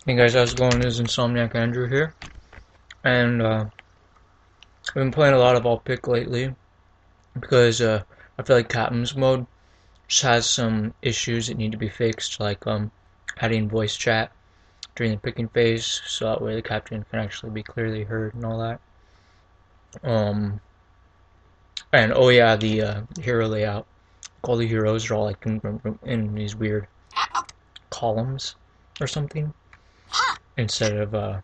Hey guys, how's it going? This is Insomniac Andrew here, and I've been playing a lot of all pick lately because I feel like Captain's mode just has some issues that need to be fixed, like adding voice chat during the picking phase, so that way the captain can actually be clearly heard and all that. Um, and oh yeah, the hero layout. All the heroes are all like in these weird columns or something instead of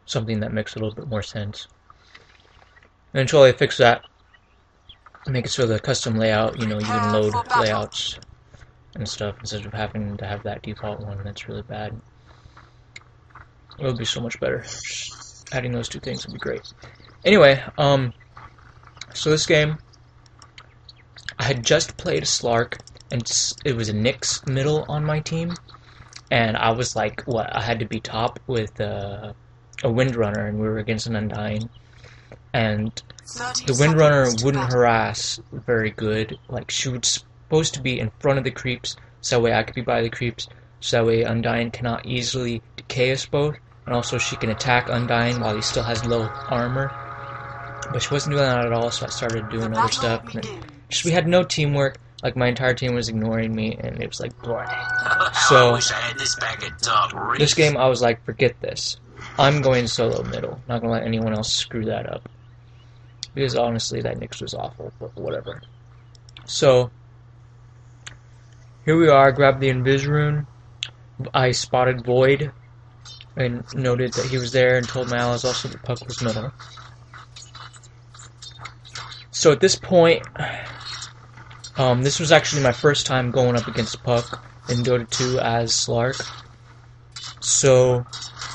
something that makes a little bit more sense. And until I fix that, make it so the custom layout, you can load layouts and stuff instead of having to have that default one. That's really bad. It would be so much better. Just adding those two things would be great. Anyway, so this game, I had just played a Slark, and it was a Nyx middle on my team, and I was like, I had to be top with a Windrunner, and we were against an Undying, and the Windrunner wouldn't harass very good. Like, she was supposed to be in front of the creeps, so that way I could be by the creeps, so that way Undying cannot easily decay us both, and also she can attack Undying while he still has low armor. But she wasn't doing that at all, so I started doing other stuff. And we had no teamwork. Like, my entire team was ignoring me, and it was like, blah. So, this game, I was like, forget this. I'm going solo middle. Not gonna let anyone else screw that up. Because honestly, that Nyx was awful, but whatever. So, here we are, grabbed the Invis rune. I spotted Void, and noted that he was there, and told my allies also that Puck was middle. So at this point, this was actually my first time going up against Puck in Dota 2 as Slark. So,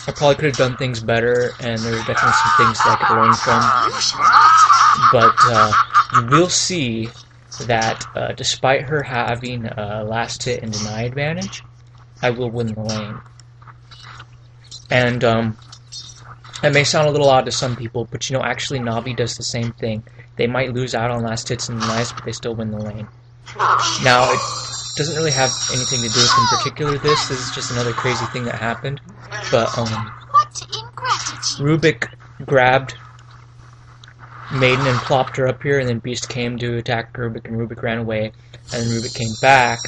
I probably could have done things better, and there were definitely some things that I could learn from. But you will see that despite her having last hit and deny advantage, I will win the lane. And that may sound a little odd to some people, but actually Navi does the same thing. They might lose out on last hits and denies, but they still win the lane. Now, it doesn't really have anything to do with, in particular, this is just another crazy thing that happened. But Rubik grabbed Maiden and plopped her up here, and then Beast came to attack Rubik, and Rubik ran away, and then Rubik came back,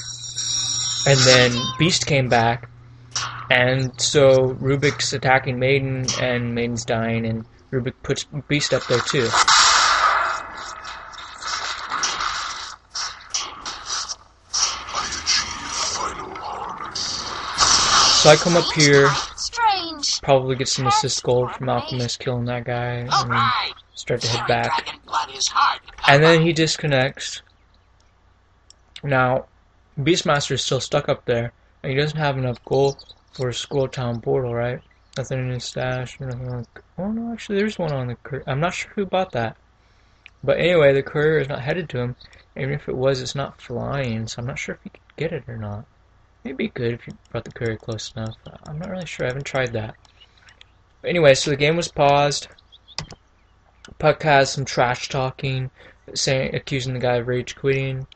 and then Beast came back, and so Rubik's attacking Maiden, and Maiden's dying, and Rubik puts Beast up there too. So I come up here, probably get some assist gold from Alchemist killing that guy, and then start to head back. And then he disconnects. Now, Beastmaster is still stuck up there, and he doesn't have enough gold for a Scroll Town portal, right? Nothing in his stash, or nothing like... Oh no, actually there's one on the courier. I'm not sure who bought that. But anyway, the courier is not headed to him. Even if it was, it's not flying, so I'm not sure if he could get it or not. Maybe it could if you brought the courier close enough. I'm not really sure, I haven't tried that. But anyway, so the game was paused. Puck has some trash talking, accusing the guy of rage quitting.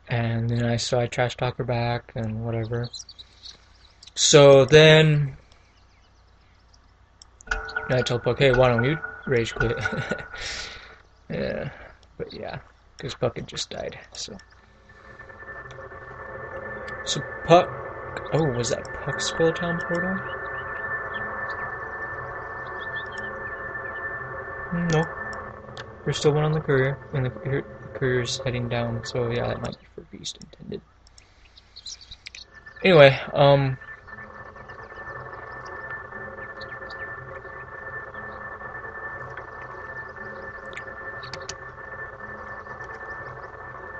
And then I trash talk her back and whatever. So then I told Puck, hey, why don't you rage quit? Yeah, but yeah, because Puck had just died. So Puck, oh, was that Puck's Scroll Town portal? No, there's still one on the courier, and the courier's heading down. So yeah, that might be for Beast intended. Anyway,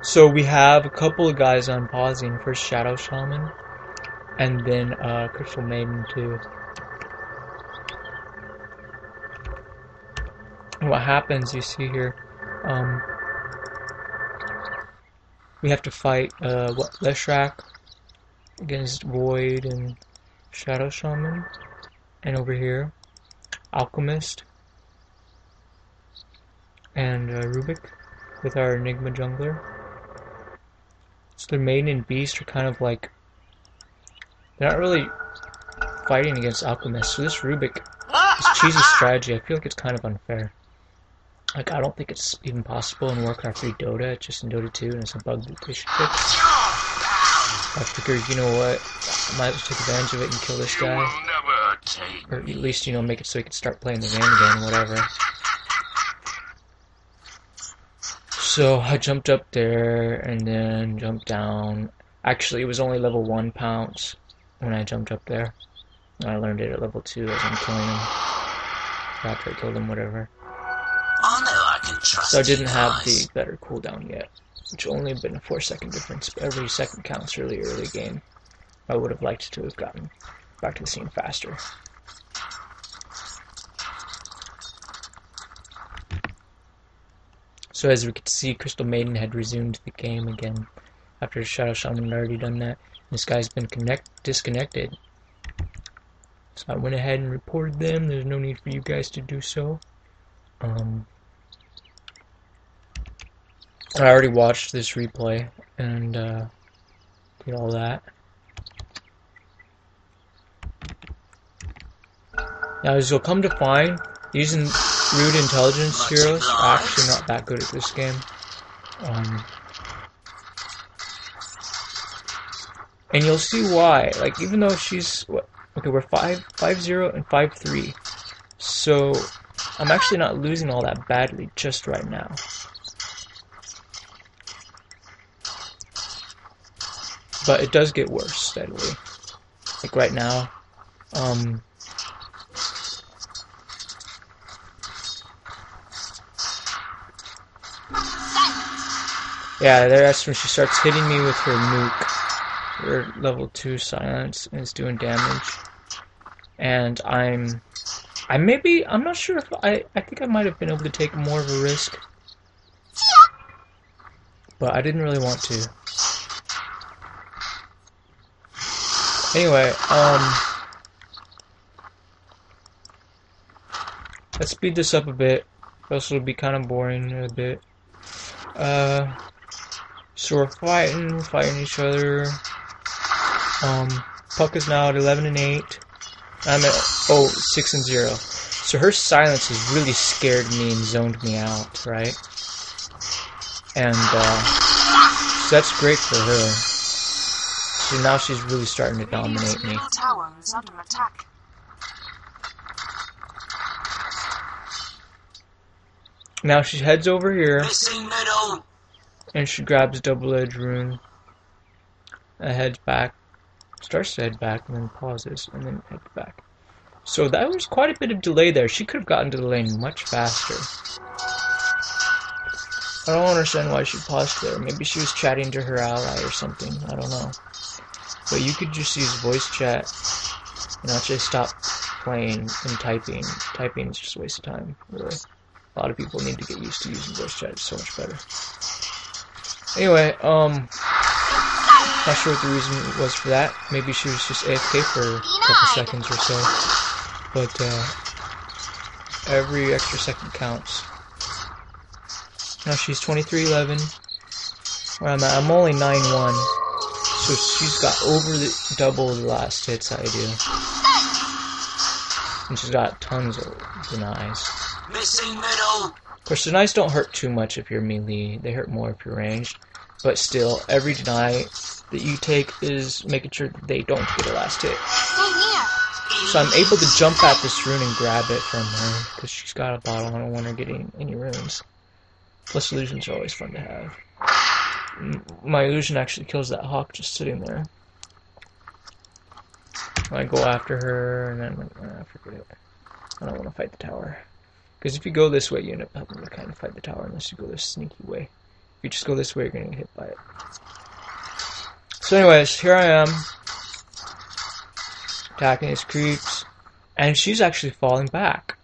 so we have a couple of guys on pausing. First Shadow Shaman, and then Crystal Maiden too. And what happens, you see here, we have to fight Leshrac against Void and Shadow Shaman, and over here, Alchemist and Rubik with our Enigma Jungler. So the Maiden and Beast are kind of like, they're not really fighting against alchemists, so this Rubik, this cheesy strategy, I feel like it's kind of unfair. Like, I don't think it's even possible in Warcraft 3 Dota, it's just in Dota 2, and it's a bug that they should fix. I figured, you know what, I might take advantage of it and kill this guy. Or at least, you know, make it so he can start playing the game again, whatever. So, I jumped up there, and then jumped down. Actually, it was only level 1 pounce when I jumped up there. I learned it at level 2 as I'm killing him. After I killed him, whatever. So I didn't have the better cooldown yet, which only been a 4-second difference, but every second counts really early game. I would have liked to have gotten back to the scene faster. So as we could see, Crystal Maiden had resumed the game again after Shadow Shaman had already done that. This guy's been disconnected. So I went ahead and reported them. There's no need for you guys to do so. I already watched this replay and did all that. Now, as you'll come to find, using rude intelligence heroes are actually not that good at this game. And you'll see why. Like, even though she's what? Okay, we're 5-0 and 5-3, so I'm actually not losing all that badly just right now. But it does get worse steadily. Like right now, yeah, that's when she starts hitting me with her nuke. Her level 2 silence and it's doing damage. And I'm not sure if I think I might have been able to take more of a risk. But I didn't really want to. Anyway, let's speed this up a bit, or else it'll be kind of boring in a bit. So we're fighting each other. Puck is now at 11 and 8. I'm at 6 and 0. So her silence has really scared me and zoned me out, right? And so that's great for her. So now she's really starting to dominate me. Tower is under attack. Now she heads over here, and she grabs double-edged rune. And heads back, starts to head back, and then pauses, and then heads back. So that was quite a bit of delay there. She could have gotten to the lane much faster. I don't understand why she paused there. Maybe she was chatting to her ally or something. I don't know. But you could just use voice chat and actually stop playing and typing. Typing is just a waste of time, really. A lot of people need to get used to using voice chat. It's so much better. Anyway, not sure what the reason was for that. Maybe she was just AFK for a couple seconds or so. But every extra second counts. Now she's 23-11. Where I'm at, I'm only 9-1. So she's got over double the last hits I do. And she's got tons of denies. Missing middle. Of course, denies don't hurt too much if you're melee. They hurt more if you're ranged. But still, every deny that you take is making sure that they don't get a last hit. So I'm able to jump at this rune and grab it from her, because she's got a bottle. I don't want her getting any runes. Plus illusions are always fun to have. My illusion actually kills that hawk just sitting there. I go after her, and then forget it. I don't want to fight the tower. Because if you go this way, you end up having to kind of fight the tower unless you go this sneaky way. If you just go this way, you're going to get hit by it. So anyways, here I am. Attacking these creeps. And she's actually falling back.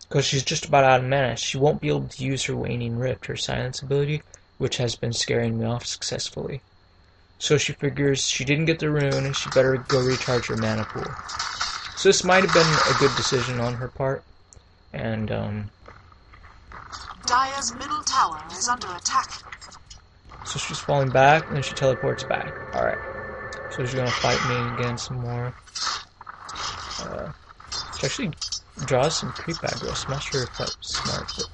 Because she's just about out of mana. She won't be able to use her Waning Rift, her silence ability, which has been scaring me off successfully. So she figures she didn't get the rune and she better go recharge her mana pool. So this might have been a good decision on her part. And Dire's middle tower is under attack. So she's falling back and then she teleports back. Alright. So she's gonna fight me again some more. She actually draws some creep aggros. I'm not sure if that was smart, but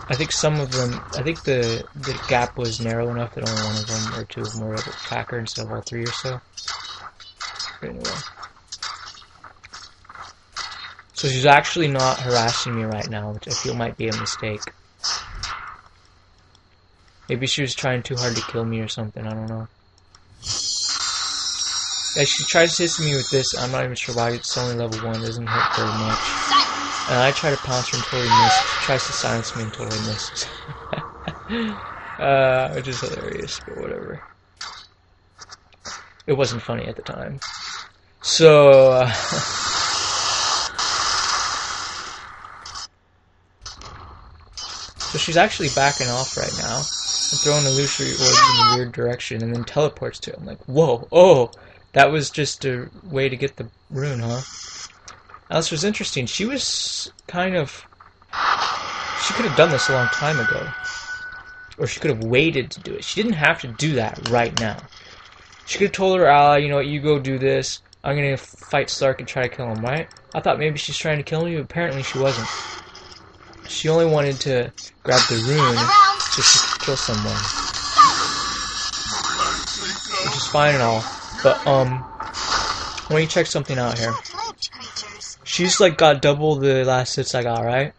I think some of them, I think the gap was narrow enough that only one of them or two of them were able to attack her instead of all three or so. But anyway. So she's actually not harassing me right now, which I feel might be a mistake. Maybe she was trying too hard to kill me or something, I don't know. Yeah, she tries to hit me with this, I'm not even sure why, it's only level 1, it doesn't hit very much. And I try to pounce her and totally miss. She tries to silence me and totally misses. Which is hilarious, but whatever. It wasn't funny at the time. So, so she's actually backing off right now. And throwing illusory orbs in a weird direction and then teleports to it. I'm like, whoa, oh, that was just a way to get the rune, huh? Now, this was interesting. She was kind of... She could have done this a long time ago. Or she could have waited to do it. She didn't have to do that right now. She could have told her ally, you know what, you go do this. I'm going to fight Slark and try to kill him, right? I thought maybe she's trying to kill me, but apparently she wasn't. She only wanted to grab the rune so she could kill someone. Which is fine and all. But, let me check something out here. She's like got double the last hits I got, right?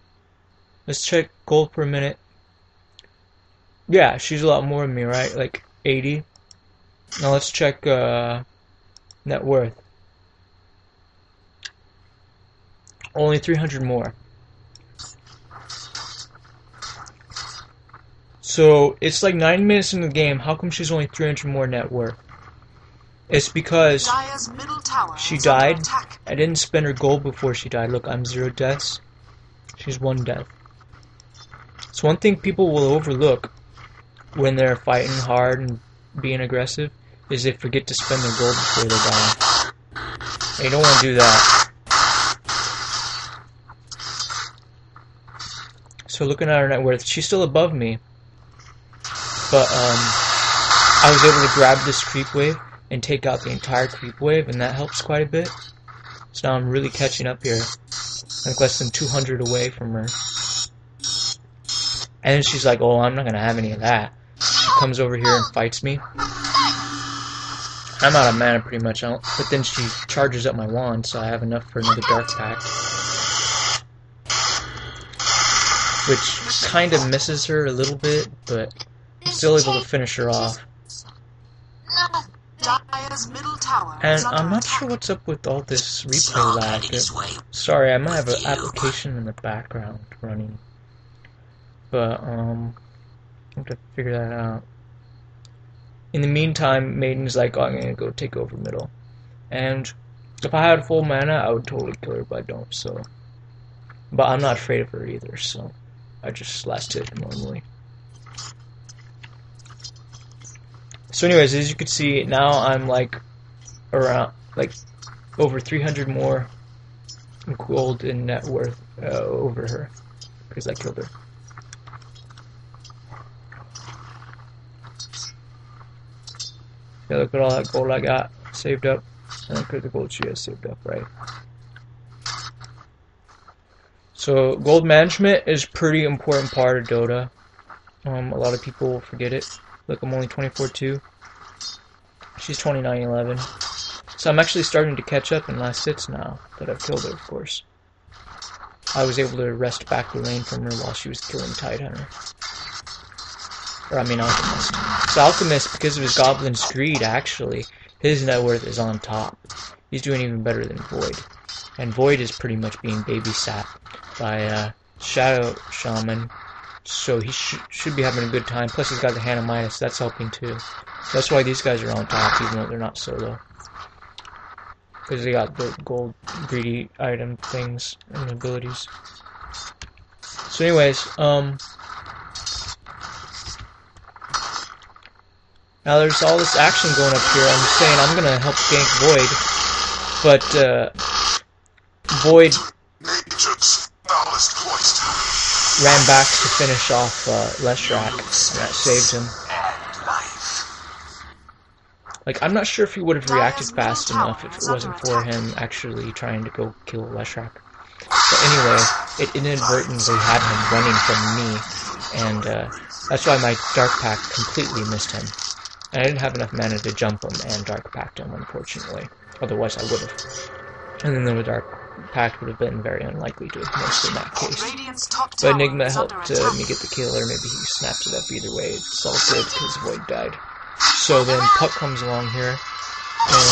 Let's check gold per minute. Yeah, she's a lot more than me, right? Like 80. Now let's check net worth. Only 300 more. So it's like 9 minutes in the game. How come she's only 300 more net worth? It's because she died. I didn't spend her gold before she died. Look, I'm 0 deaths. She's 1 death. It's one thing people will overlook when they're fighting hard and being aggressive is they forget to spend their gold before they die. And you don't want to do that. So looking at her net worth, she's still above me. But I was able to grab this creep wave and take out the entire creep wave, and that helps quite a bit. So now I'm really catching up here. Like less than 200 away from her. And then she's like, oh, I'm not going to have any of that. She comes over here and fights me. I'm out of mana pretty much, but then she charges up my wand, so I have enough for another Dark Pact. Which kind of misses her a little bit, but I'm still able to finish her off. And I'm not sure what's up with all this replay lag. Sorry, I might have an application in the background running. But, I have to figure that out. In the meantime, Maiden's like, oh, I'm gonna go take over middle. And if I had full mana, I would totally kill her, but I don't, so. But I'm not afraid of her either, so. I just last hit normally. So anyways, as you can see, now I'm like around, like over 300 more gold in net worth over her because I killed her. Yeah, look at all that gold I got saved up. And look at the gold she has saved up, right? So gold management is a pretty important part of Dota. A lot of people forget it. Look, I'm only 24-2. She's 29-11. So I'm actually starting to catch up in last hits now that I've killed her, of course. I was able to wrest back the lane from her while she was killing Tidehunter. Or I mean Alchemist. So Alchemist, because of his Goblin's Greed, actually, his net worth is on top. He's doing even better than Void. And Void is pretty much being babysat by Shadow Shaman. So he should be having a good time. Plus he's got the Hand of Midas, that's helping too. That's why these guys are on top, even though they're not solo. Because they got the gold greedy item things and abilities. So anyways, now there's all this action going up here. I'm just saying I'm gonna help gank Void, but Void ran back to finish off Slark, and that saved him. Like, I'm not sure if he would have reacted fast enough if it wasn't for him actually trying to go kill Slark. But anyway, it inadvertently had him running from me, and that's why my Dark Pact completely missed him. And I didn't have enough mana to jump him and Dark Pact him, unfortunately. Otherwise I would have. And then the Dark Pact would have been very unlikely to have missed in that case. But Enigma helped me get the kill, or maybe he snapped it up. Either way, it's all good because Void died. So then Puck comes along here, and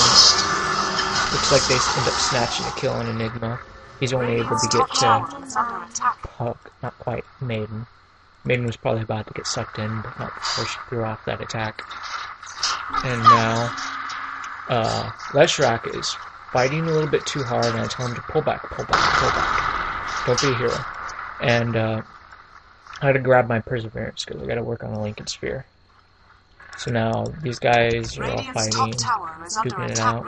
looks like they end up snatching a kill on Enigma. He's only able to get Puck, not quite Maiden. Maiden was probably about to get sucked in, but not before she threw off that attack. And now, Slark is fighting a little bit too hard, and I tell him to pull back, pull back, pull back. Don't be a hero. And I had to grab my Perseverance because I got to work on the Lincoln Sphere. So now these guys are all fighting, duking it out.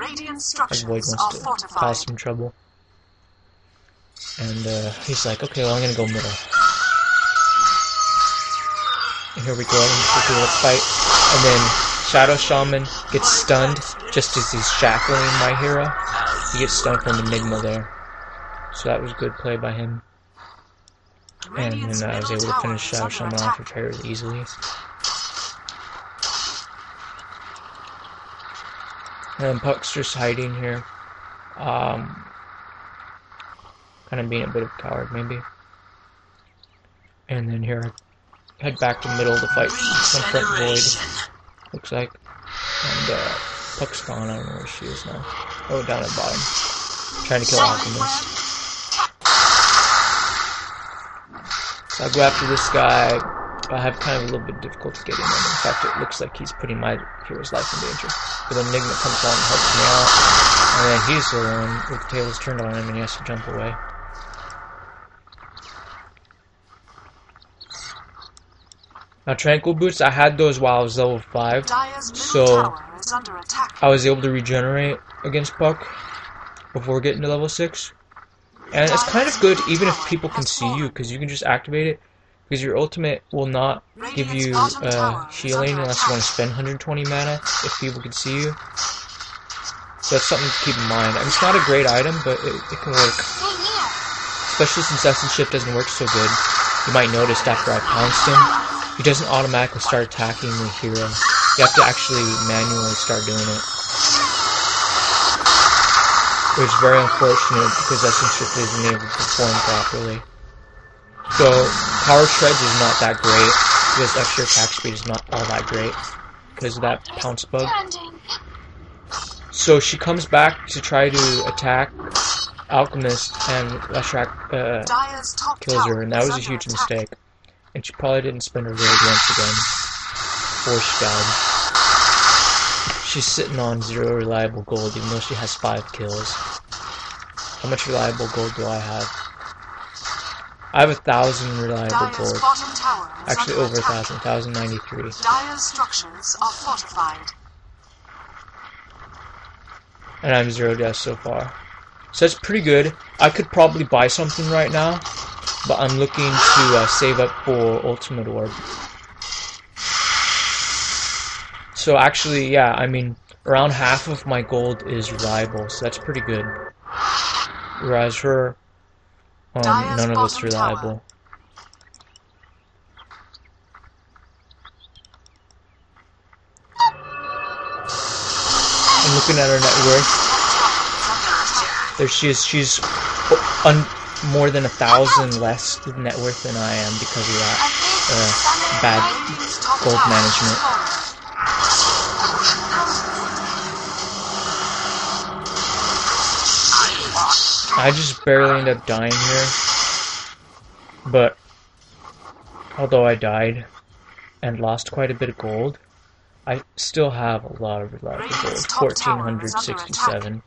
As Void wants to cause some trouble. And he's like, okay, well, I'm going to go middle. And here we go, let's fight. And then Shadow Shaman gets stunned just as he's shackling my hero. He gets stunned from Enigma there. So that was good play by him. And then I was able to finish Shadow Shaman off fairly easily. And Puck's just hiding here. Kind of being a bit of a coward, maybe. And then here I head back to middle to fight some front Void, looks like. And Puck's gone, I don't know where she is now. Oh, down at bottom. Trying to kill Alchemist. So I'll go after this guy. I have kind of a little bit of difficulty getting him. In fact, it looks like he's putting my hero's life in danger. But then Enigma comes along and helps me out. And then he's the one with the tails turned on him and he has to jump away. Now, Tranquil Boots, I had those while I was level 5, so I was able to regenerate against Puck before getting to level 6. And it's kind of good even if people can see you, because you can just activate it, because your ultimate will not give you healing unless you want to spend 120 mana if people can see you. So that's something to keep in mind. I mean, it's not a great item, but it can work. Especially since Essence Shift doesn't work so good. You might notice after I pounced him, he doesn't automatically start attacking the hero. You have to actually manually start doing it. Which is very unfortunate because Essence Shift isn't able to perform properly. So, Power Shreds is not that great because extra attack speed is not all that great because of that pounce bug. So she comes back to try to attack Alchemist and Slark kills her, and that was a huge mistake. And she probably didn't spend her raid once again before she died. She's sitting on 0 reliable gold even though she has 5 kills. How much reliable gold do I have? I have 1,000 reliable gold. Actually over 1,000, 1,093. Dire's structures are fortified. And I'm 0 deaths so far. So that's pretty good. I could probably buy something right now, but I'm looking to save up for Ultimate Orb. So actually, yeah, I mean, around half of my gold is reliable, so that's pretty good. Whereas her, none of it's reliable. I'm looking at her net worth. There she is. She's more than 1,000 less net worth than I am because of that bad gold management. I just barely ended up dying here, but although I died and lost quite a bit of gold, I still have a lot of reliable gold, 1,467.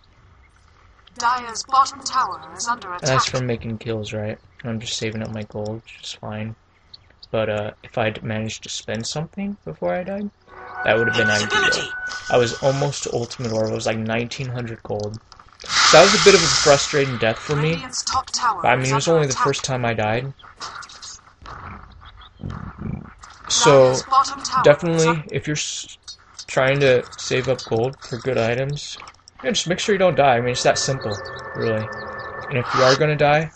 Dire's bottom tower is under attack. And that's from making kills, right? I'm just saving up my gold, which is fine. But if I'd managed to spend something before I died, that would have been ideal. I was almost to Ultimate Orb. It was like 1,900 gold. So that was a bit of a frustrating death for me. But I mean, it was only the first time I died. So, definitely, if you're trying to save up gold for good items, yeah, just make sure you don't die. I mean, it's that simple, really. And if you are going to die,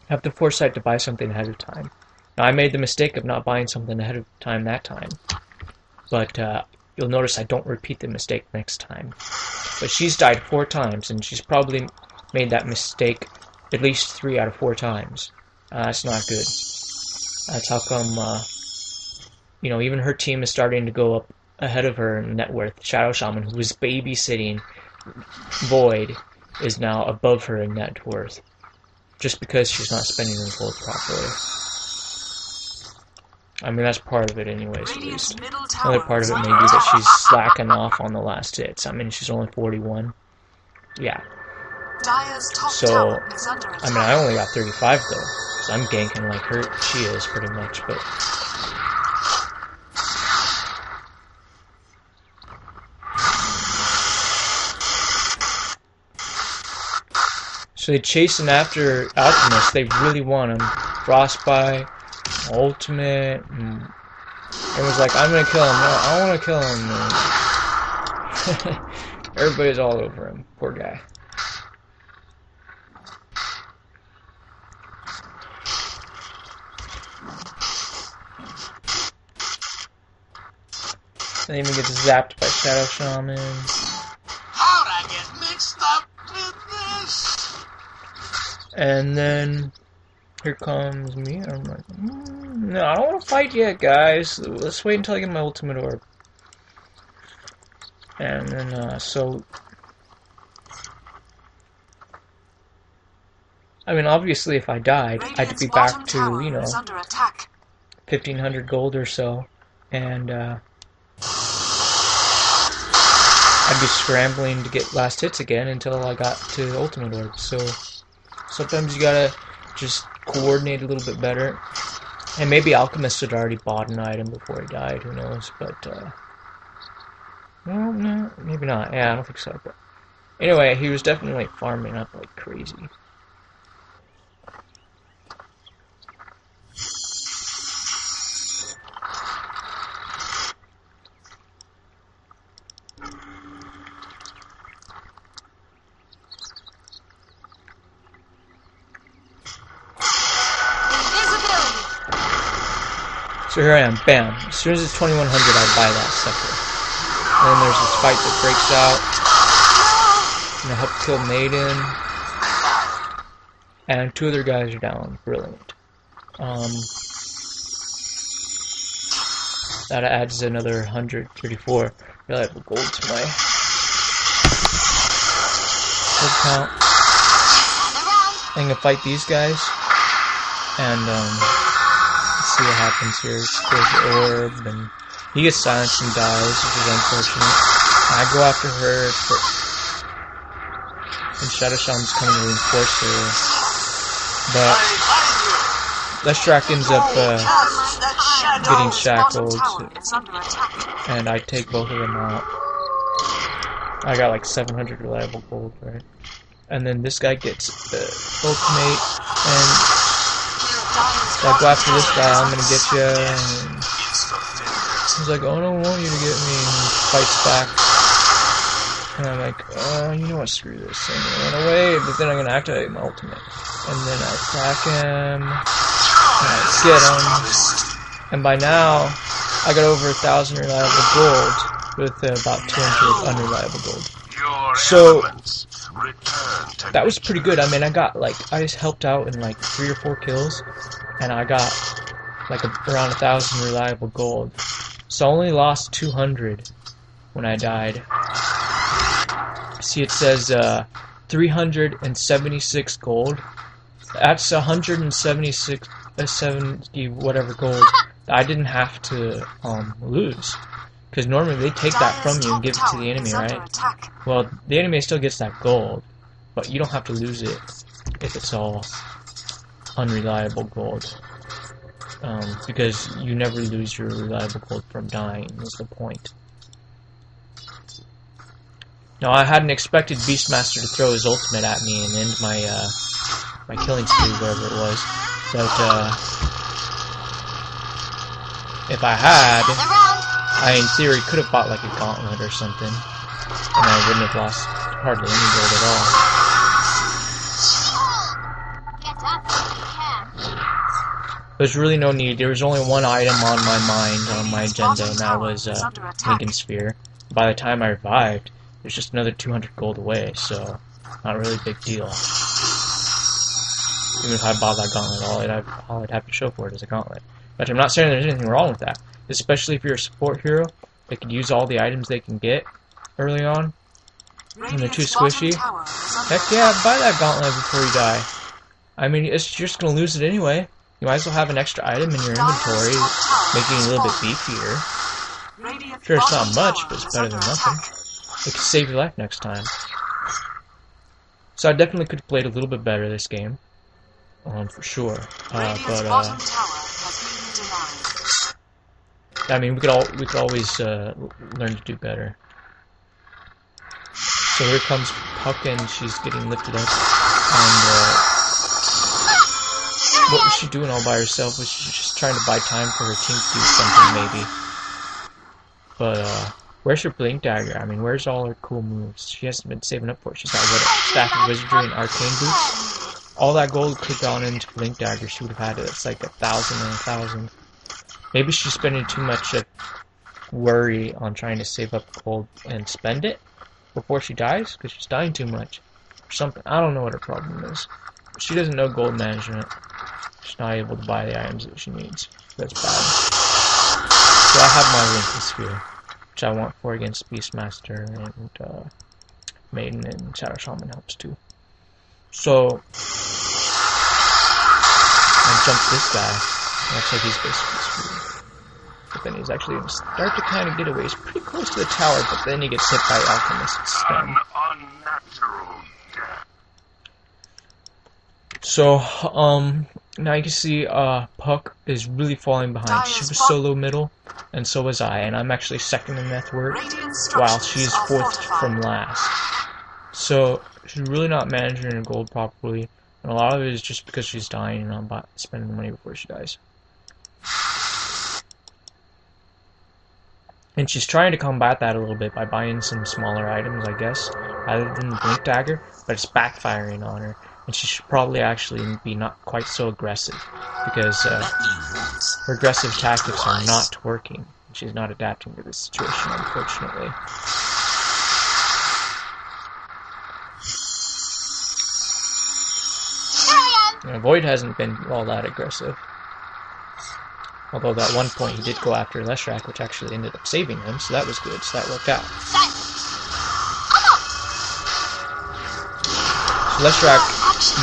have the foresight to buy something ahead of time. Now, I made the mistake of not buying something ahead of time that time, but you'll notice I don't repeat the mistake next time. But she's died 4 times, and she's probably made that mistake at least 3 out of 4 times. That's not good. That's how come, you know, even her team is starting to go up ahead of her in net worth. Shadow Shaman, who was babysitting Void, is now above her in net worth, just because she's not spending her gold properly. I mean, that's part of it anyways, at least. Another part of it may be that she's slacking off on the last hits. I mean, she's only 41. Yeah. So, I mean, I only got 35 though, because I'm ganking like she is pretty much, but... So they're chasing after Alchemist. They really want him. Frostbite, Ultimate. Everyone's like, I'm gonna kill him. No, I want to kill him. Everybody's all over him. Poor guy. And even gets zapped by Shadow Shaman. How'd I get mixed up with this? And then here comes me. I'm like, no, I don't want to fight yet, guys. Let's wait until I get my ultimate orb. And then, so... I mean, obviously, if I died, I'd be back to, you know, 1,500 gold or so. And, I'd be scrambling to get last hits again until I got to ultimate orb. So, sometimes you gotta just coordinate a little bit better. And maybe Alchemist had already bought an item before he died, who knows, but, well, no, maybe not. Yeah, I don't think so, but... Anyway, he was definitely farming up like crazy. So here I am, bam. As soon as it's 2100, I buy that sucker. And then there's this fight that breaks out. And I help kill Maiden. And 2 other guys are down. Brilliant. That adds another 134 reliable gold to my gold count. I'm gonna fight these guys. And, see what happens here. There's the orb, and he gets silenced and dies, which is unfortunate. I go after her, and Shadow Shaman's coming to reinforce her. But Leshrac ends up getting shackled, and I take both of them out. I got like 700 reliable gold, right? And then this guy gets the ultimate, and so I go after this guy, I'm gonna get you, and he's like, oh, I don't want you to get me, and he fights back, and I'm like, oh, you know what, screw this, I'm gonna run away, but then I'm gonna activate my ultimate, and then I attack him, and I get him, and by now, I got over 1,000 reliable gold, with about 200 unreliable gold. So, that was pretty good. I mean, I just helped out in like 3 or 4 kills, and I got like around 1,000 reliable gold. So I only lost 200 when I died. See, it says 376 gold. That's 176, 70 whatever gold I didn't have to lose. Because normally they take that from you and give it to the enemy, right? Well, the enemy still gets that gold, but you don't have to lose it if it's all unreliable gold. Because you never lose your reliable gold from dying, is the point. Now, I hadn't expected Beastmaster to throw his ultimate at me and end my my killing spree, wherever it was. But if I had, I, in theory, could have bought like a gauntlet or something, and I wouldn't have lost hardly any gold at all. There's really no need. There was only one item on my mind, on my agenda, and that was Lincoln Sphere. By the time I revived, there's just another 200 gold away, so not really a big deal. Even if I bought that gauntlet, all I'd have to show for it is a gauntlet. But I'm not saying there's anything wrong with that, especially if you're a support hero. They could use all the items they can get early on, and they're too squishy. Heck yeah, buy that gauntlet before you die. I mean, you're just gonna lose it anyway. You might as well have an extra item in your inventory, making it a little bit beefier. Sure, it's not much, but it's better than nothing. It could save your life next time. So I definitely could have played a little bit better this game, for sure. I mean, we could always learn to do better. So here comes Puck, and she's getting lifted up, and what was she doing all by herself? Was she just trying to buy time for her team to do something, maybe? But, where's her Blink Dagger? I mean, where's all her cool moves? She hasn't been saving up for it. She's got what, Staff of Wizardry and Arcane Boots? All that gold could have gone into Blink Dagger. She would have had it. It's like 1,000 and 1,000. Maybe she's spending too much worry on trying to save up gold and spend it before she dies, because she's dying too much. Or something. I don't know what her problem is. She doesn't know gold management. She's not able to buy the items that she needs. That's bad. So I have my Lincoln Sphere, which I want for against Beastmaster and Maiden, and Shadow Shaman helps too. So I jumped this guy. Looks like he's basically screwed. But then he's actually going to start to kind of get away. He's pretty close to the tower, but then he gets hit by Alchemist's stun. So, now you can see Puck is really falling behind. She was solo middle, and so was I, and I'm actually second in net worth, while she's fourth from last. So, she's really not managing her gold properly, and a lot of it is just because she's dying and not spending the money before she dies. And she's trying to combat that a little bit by buying some smaller items, I guess, rather than the Blink Dagger, but it's backfiring on her. And she should probably actually be not quite so aggressive, because her aggressive tactics are not working. She's not adapting to this situation, unfortunately. Void hasn't been all that aggressive. Although at one point he did go after Slark, which actually ended up saving him, so that was good, so that worked out. So Slark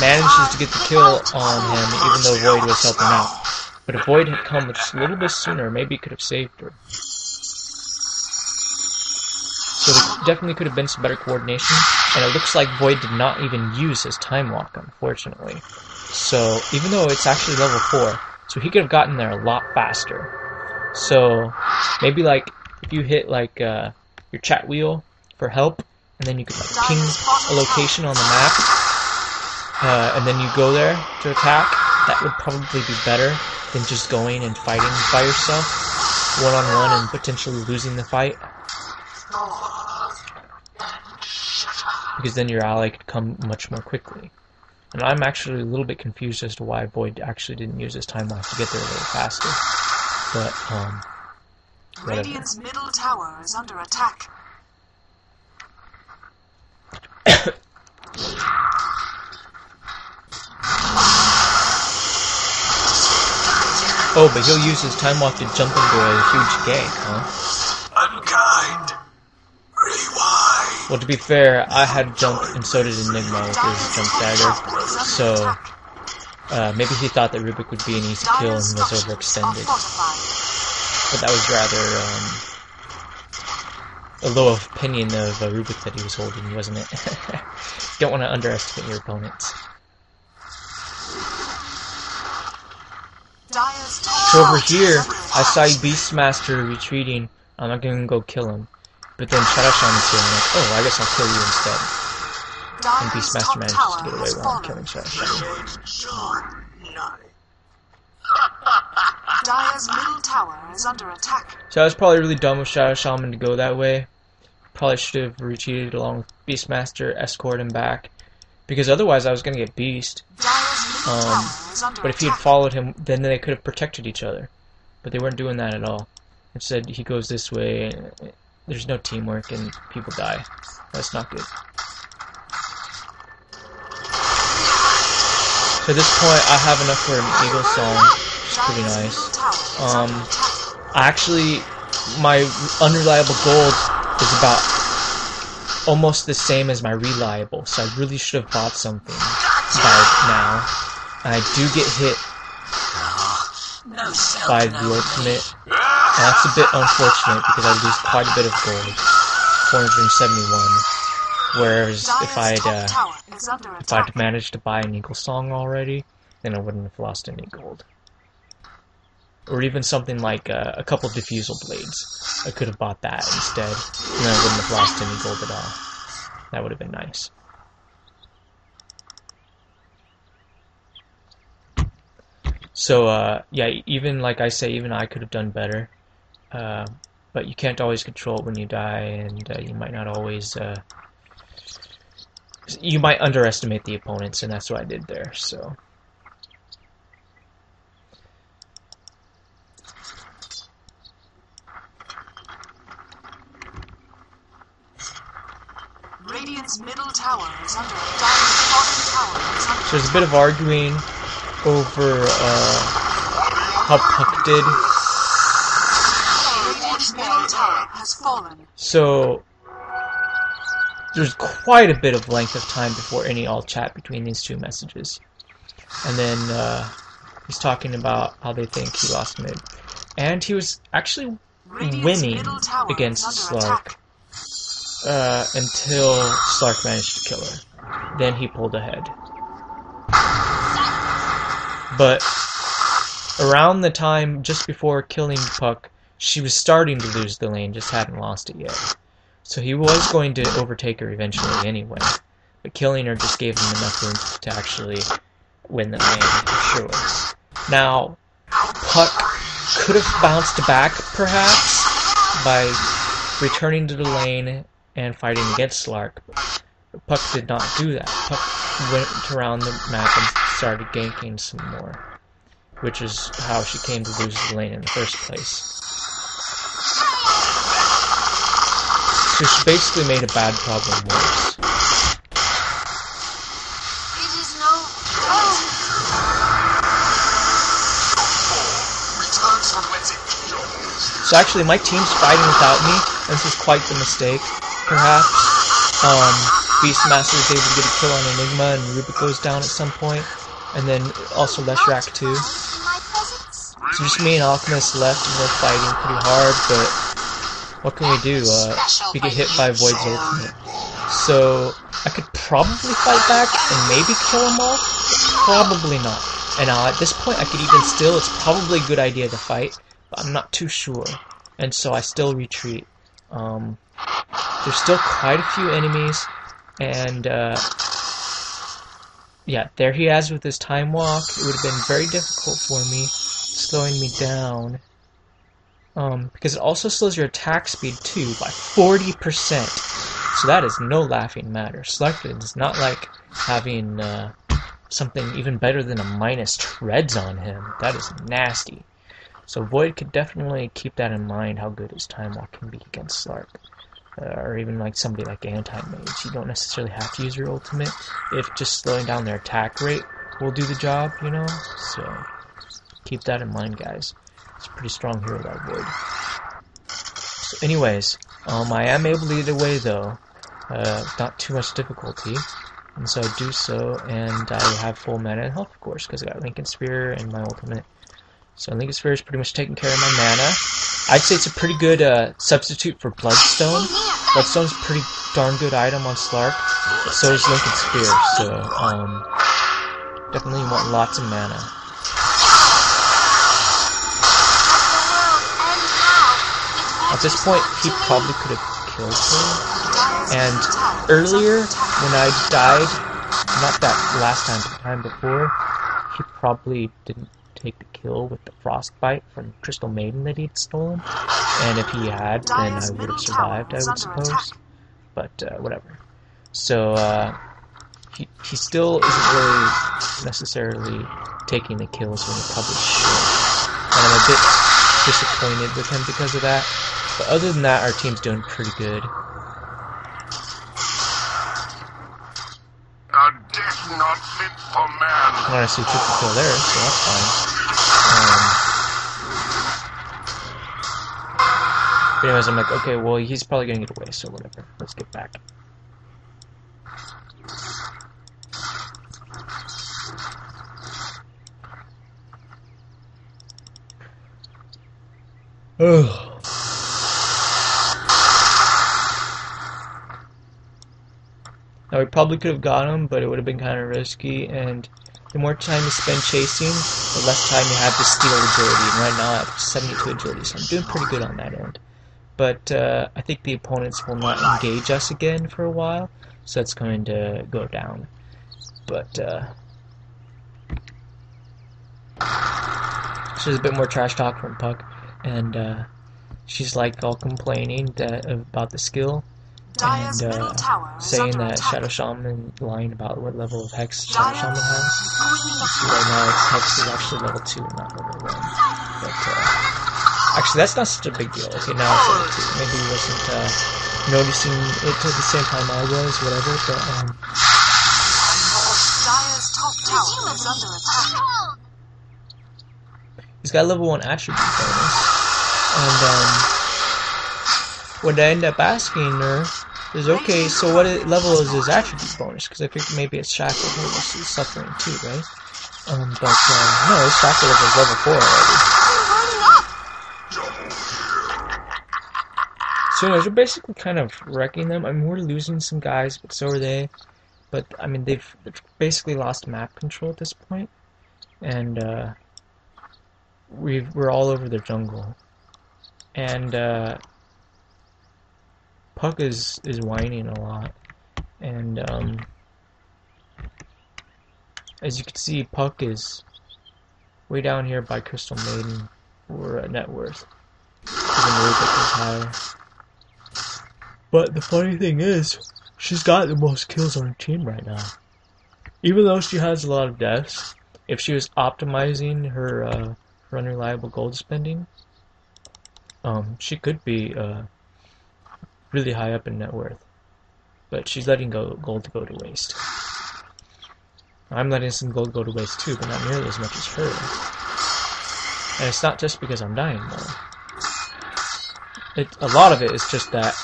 manages to get the kill on him, even though Void was helping out. But if Void had come just a little bit sooner, maybe he could have saved her. So there definitely could have been some better coordination, and it looks like Void did not even use his Time Walk, unfortunately. So, even though it's actually level 4, so he could have gotten there a lot faster. So, maybe like, if you hit like your chat wheel for help, and then you could like ping a location on the map, and then you go there to attack, that would probably be better than just going and fighting by yourself, one-on-one, and potentially losing the fight. Because then your ally could come much more quickly. And I'm actually a little bit confused as to why Void actually didn't use his time lock to get there a little faster. But, whatever. Radiant's middle tower is under attack. Oh, but he'll use his time walk to jump into a huge gank, huh? Unkind. Rewind. Well, to be fair, I had jump, and so did Enigma with his jump dagger. So, maybe he thought that Rubik would be an easy kill and was overextended. But that was rather, a low opinion of Rubik that he was holding, wasn't it? You don't want to underestimate your opponents. So over here, I saw Beastmaster retreating. I'm not going to go kill him. But then Shadow Shaman's here, and I'm like, oh, I guess I'll kill you instead. And Beastmaster manages to get away while I'm killing Shadow Shaman. Dire's middle tower is under attack. So I was probably really dumb with Shadow Shaman to go that way. Probably should have retreated along with Beastmaster, escort him back. Because otherwise I was going to get Beast. But if he had followed him, then they could have protected each other. But they weren't doing that at all. Instead, he goes this way, and there's no teamwork, and people die. That's not good. So at this point, I have enough for an Eagle Song, which is pretty nice. Actually, my unreliable gold is about almost the same as my reliable, so I really should have bought something by now. And I do get hit by the ultimate. And that's a bit unfortunate because I lose quite a bit of gold, 471. Whereas if I'd managed to buy an Eagle Song already, then I wouldn't have lost any gold. Or even something like a couple of diffusal blades. I could have bought that instead, and then I wouldn't have lost any gold at all. That would have been nice. So, yeah, even like I say, even I could have done better. But you can't always control it when you die, and you might not always... you might underestimate the opponents, and that's what I did there, so... Radiant's middle tower is under Dire's bottom tower is under So there's a bit of arguing over how Puck did. Radiant's middle tower has fallen. So there's quite a bit of length of time before any all chat between these two messages. And then he's talking about how they think he lost mid. And he was actually winning against Slark. Until Slark managed to kill her. Then he pulled ahead. But around the time just before killing Puck, she was starting to lose the lane, just hadn't lost it yet. So he was going to overtake her eventually anyway. But killing her just gave him enough room to actually win the lane, for sure. Now, Puck could have bounced back, perhaps, by returning to the lane and fighting against Slark. But Puck did not do that. Puck went around the map and started ganking some more, which is how she came to lose the lane in the first place. So she basically made a bad problem worse. So actually my team's fighting without me, and this is quite the mistake. Perhaps Beastmaster is able to get a kill on Enigma, and Rubik goes down at some point, and then also Leshrac too. So just me and Alchemist left, and we're fighting pretty hard, but what can we do? We get hit by Void's ultimate. So I could probably fight back and maybe kill them all, but probably not. And at this point I could even still, it's probably a good idea to fight, but I'm not too sure. And so I still retreat. There's still quite a few enemies, and yeah, there he is with his time walk. It would have been very difficult for me, slowing me down, because it also slows your attack speed too by 40%. So that is no laughing matter. Slark does not like having something even better than a minus treads on him. That is nasty. So Void could definitely keep that in mind, how good his time walk can be against Slark. Or even like somebody like Anti-Mage. You don't necessarily have to use your ultimate if just slowing down their attack rate will do the job, you know? So keep that in mind, guys. It's a pretty strong hero, that Void. So anyways, I am able to get away though. Not too much difficulty. And so I do so, and I have full mana and health, of course, because I got Lincoln Sphere and my ultimate. So Lincoln Sphere is pretty much taking care of my mana. I'd say it's a pretty good substitute for Bloodstone. Bloodstone's a pretty darn good item on Slark, but so is Lincoln Sphere, so definitely want lots of mana. At this point, he probably could have killed me. And earlier, when I died, not that last time, but the time before, he probably didn't take the kill with the frostbite from Crystal Maiden that he'd stolen. And if he had, then I would have survived, I would suppose. But whatever. So he still isn't really necessarily taking the kills when he probably should. And I'm a bit disappointed with him because of that. But other than that, our team's doing pretty good. Not fit for man. Honestly, took the kill there, so that's fine. But anyways, I'm like, okay, well, he's probably gonna get away, so whatever. Let's get back. Ugh. Now, we probably could have got him, but it would have been kind of risky, and the more time you spend chasing, the less time you have to steal agility, and right now I have 72 agility, so I'm doing pretty good on that end. But I think the opponents will not engage us again for a while, so it's going to go down. But so there's a bit more trash talk from Puck, and she's like all complaining about the skill. And saying that Shadow Shaman, lying about what level of Hex Shadow Shaman has. So right now its Hex is actually level 2 and not level 1. But actually that's not such a big deal. Okay, now it's level 2. Maybe he wasn't noticing it at the same time I was, whatever, but Dire's top tower is under attack. He's got level 1 attribute bonus. And what I end up asking her is, okay, so what level is his attribute bonus? Because I think maybe it's Shackle who is suffering too, right? But no, his Shackle is level 4 already. So anyways, we're basically kind of wrecking them. I mean, we're losing some guys, but so are they. But I mean, they've basically lost map control at this point, and we're all over their jungle, and Puck is whining a lot, and as you can see, Puck is way down here by Crystal Maiden for net worth. Even Rubik is higher. But the funny thing is, she's got the most kills on her team right now. Even though she has a lot of deaths, if she was optimizing her unreliable gold spending, she could be really high up in net worth, but she's letting gold go to waste. I'm letting some gold go to waste too, but not nearly as much as her. And it's not just because I'm dying more. A lot of it is just that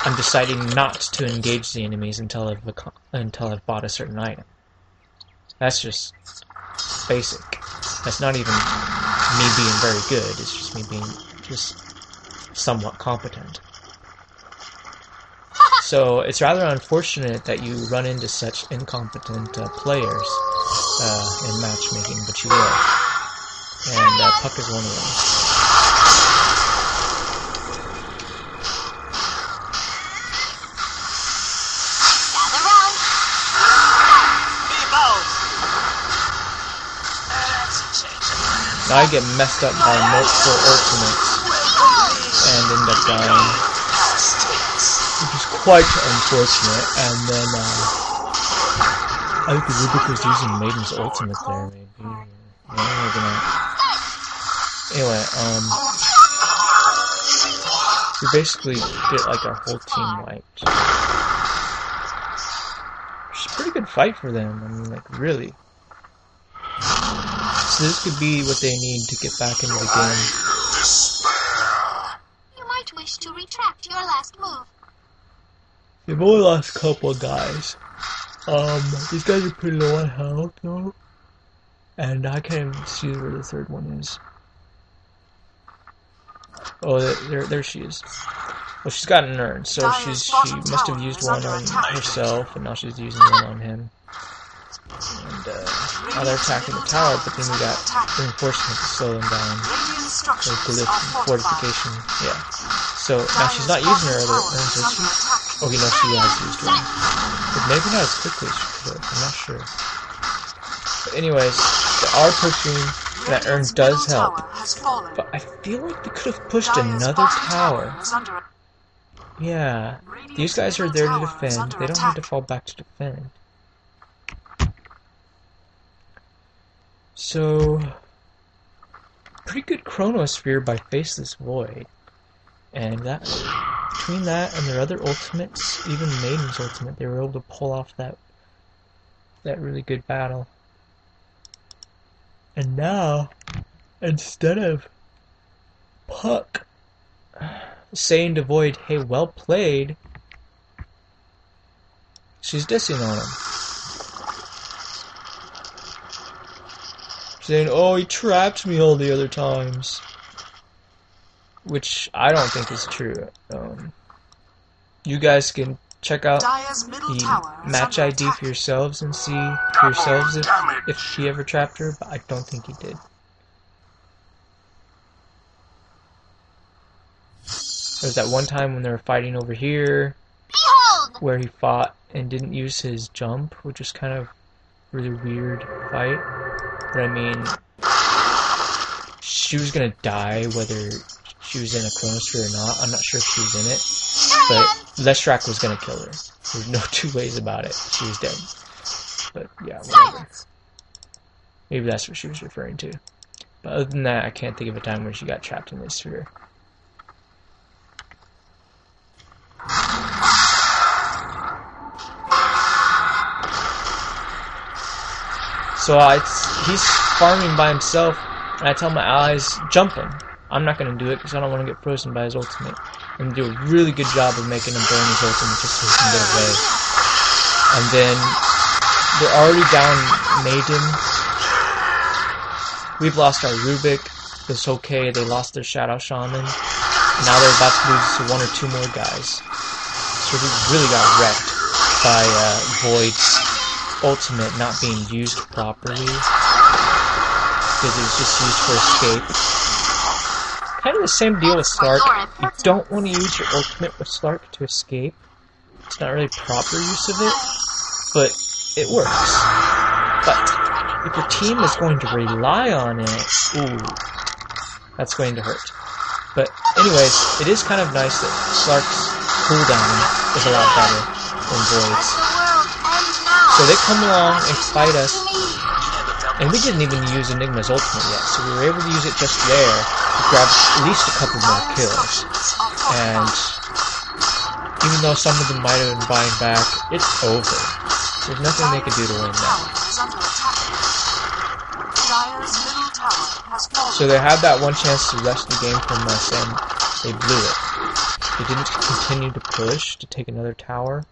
I'm deciding not to engage the enemies until I've bought a certain item. That's just basic. That's not even me being very good. It's just me being just somewhat competent. So it's rather unfortunate that you run into such incompetent players in matchmaking, but you will. And Puck is one of them. Now I get messed up by multiple ultimates and end up dying, which is quite unfortunate. And then I think Rubik was using Maiden's ultimate there, maybe. Anyway, we basically get like our whole team wiped. It's a pretty good fight for them. I mean, like really. So this could be what they need to get back into the game. You might wish to retract your last move. They've only lost a couple of guys. These guys are pretty low on health though. And I can't even see where the third one is. Oh, there she is. Well, she's got an urn, so she must have used one on herself, and now she's using one on him. And now they're attacking the tower, but then we got reinforcements to slow them down. So glyph fortification, yeah. So now she's not using her other urns, is she? Oh, you know, she has used one. But maybe not as quickly as she could have, I'm not sure. But anyways, they are pushing. That urn Radiant's does middle help. tower has fallen. But I feel like we could have pushed Dire's another bottom tower. is under Yeah. Radiant's These guys are middle there to tower is defend. under They don't attack. need to fall back to defend. So, pretty good Chronosphere by Faceless Void. And that, between that and their other ultimates, even Maiden's ultimate, they were able to pull off that really good battle. And now, instead of Puck saying to Void, "Hey, well played," she's dissing on him. Saying, "Oh, he trapped me all the other times." Which I don't think is true. You guys can check out Dire's middle the tower is match under ID attack. for yourselves and see for yourselves if he ever trapped her, but I don't think he did. There was that one time when they were fighting over here, Behold! where he fought and didn't use his jump, which was kind of a really weird fight. But I mean, she was gonna die whether she was in a Chronosphere or not. I'm not sure if she was in it, but Leshrac was gonna kill her. There's no two ways about it. She was dead. But yeah, whatever. Silence! Maybe that's what she was referring to. But other than that, I can't think of a time when she got trapped in this sphere. So he's farming by himself, and I tell my allies, jump him. I'm not going to do it because I don't want to get frozen by his ultimate. And do a really good job of making him burn his ultimate just so he can get away. And then they're already down Maiden. We've lost our Rubik. It's okay, they lost their Shadow Shaman. And now they're about to lose to one or two more guys. So we really got wrecked by Void's ultimate not being used properly. Because it was just used for escape. Kind of the same deal with Slark. You don't want to use your ultimate with Slark to escape. It's not really proper use of it, but it works. But if your team is going to rely on it, ooh, that's going to hurt. But anyways, it is kind of nice that Slark's cooldown is a lot better than Void's. So they come along and fight us, and we didn't even use Enigma's ultimate yet, so we were able to use it just there to grab at least a couple more kills. And even though some of them might have been buying back, it's over. There's nothing they can do to win now. So they had that one chance to wrest the game from us, and they blew it. They didn't continue to push to take another tower,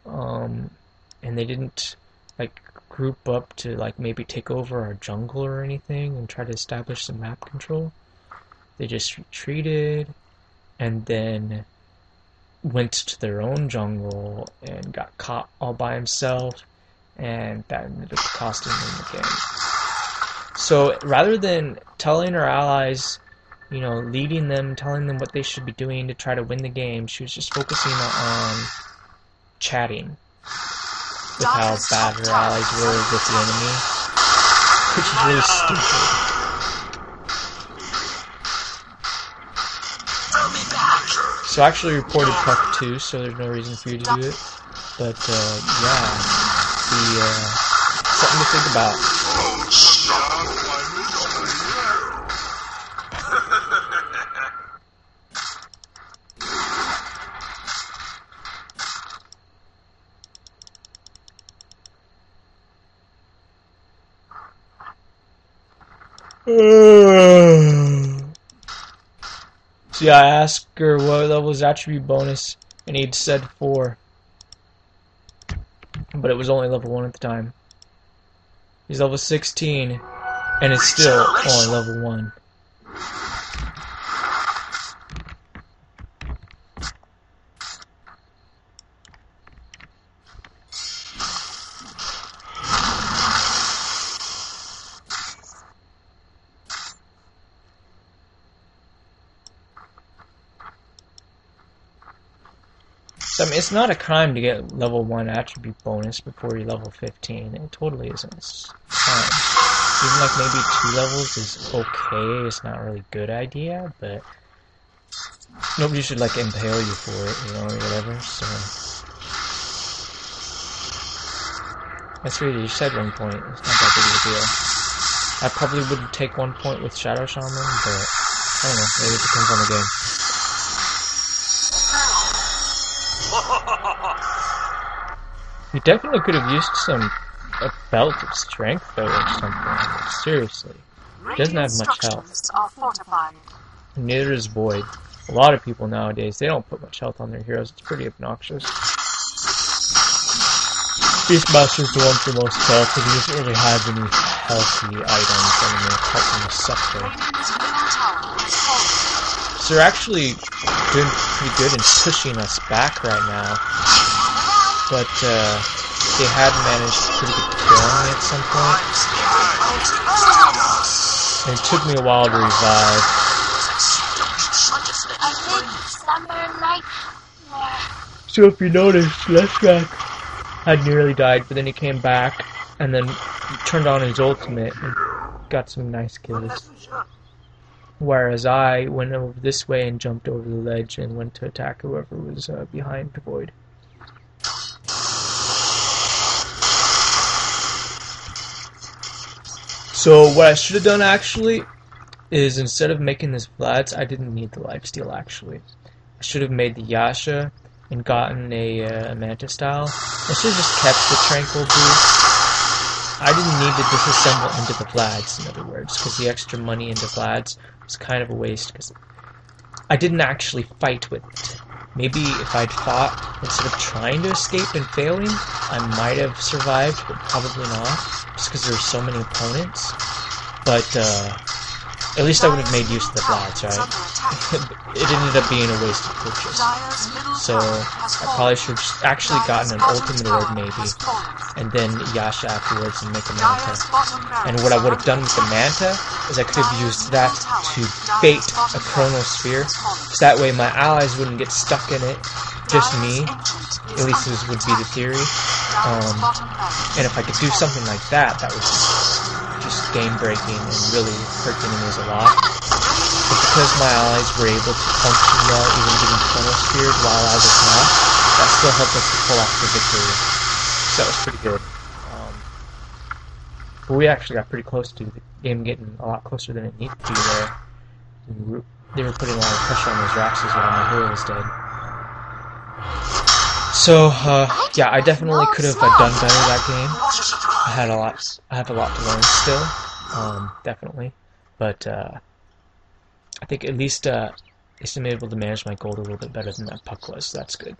and they didn't like group up to like maybe take over our jungle or anything and try to establish some map control. They just retreated and then went to their own jungle and got caught all by himself, and that ended up costing them the game. So rather than telling our allies, you know, leading them, telling them what they should be doing to try to win the game, she was just focusing on chatting with how bad her allies were with the enemy, which is really stupid. So I actually reported Puck 2, so there's no reason for you to do it. But yeah, something to think about. See, I asked her what level is attribute bonus, and he'd said 4. But it was only level 1 at the time. He's level 16, and it's still only level 1. I mean, it's not a crime to get level 1 attribute bonus before you're level 15. It totally isn't. It's fine. Even like maybe 2 levels is okay. It's not a really good idea, but nobody should like impale you for it, you know, or whatever. So that's really just said 1 point. It's not that big of a deal. I probably would take 1 point with Shadow Shaman, but I don't know. Maybe it depends on the game. You definitely could have used a belt of strength though, or something. Seriously, he doesn't have much health. Neither does Void. A lot of people nowadays, they don't put much health on their heroes. It's pretty obnoxious. Beastmaster's the one for most health, but he doesn't really have any healthy items anymore, apart from the scepter. So they're actually doing pretty good in pushing us back right now. But they had managed pretty good kill on me at some point. And it took me a while to revive. So if you notice, Slark had nearly died, but then he came back and then turned on his ultimate and got some nice kills. Whereas I went over this way and jumped over the ledge and went to attack whoever was behind Void. So what I should have done actually is instead of making this Vlad's, I didn't need the lifesteal actually. I should have made the Yasha and gotten a Manta style. I should have just kept the Tranquil boost. I didn't need to disassemble into the Vlad's, in other words, because the extra money into Vlad's was kind of a waste because I didn't actually fight with it. Maybe if I'd fought, instead of trying to escape and failing, I might have survived, but probably not, just because there's so many opponents. But at least I would have made use of the Vlad's, right? It ended up being a wasted purchase. So I probably should have actually gotten an ultimate orb maybe, and then Yasha afterwards and make a Manta. And what I would have done with the Manta is I could have used that to bait a Chrono Sphere, so that way my allies wouldn't get stuck in it, just me. At least this would be the theory. And if I could do something like that, that would be just game-breaking and really hurt enemies a lot. But because my allies were able to function well, even getting Chrono Sphered while I was not, that still helped us to pull off the victory. So that was pretty good. But we actually got pretty close to the game getting a lot closer than it needed to there. They were putting a lot of pressure on those Raxes while my hero was dead. So, yeah, I definitely could have done better that game. I have a lot to learn still, definitely. But I think at least I'm able to manage my gold a little bit better than that puck was, so that's good.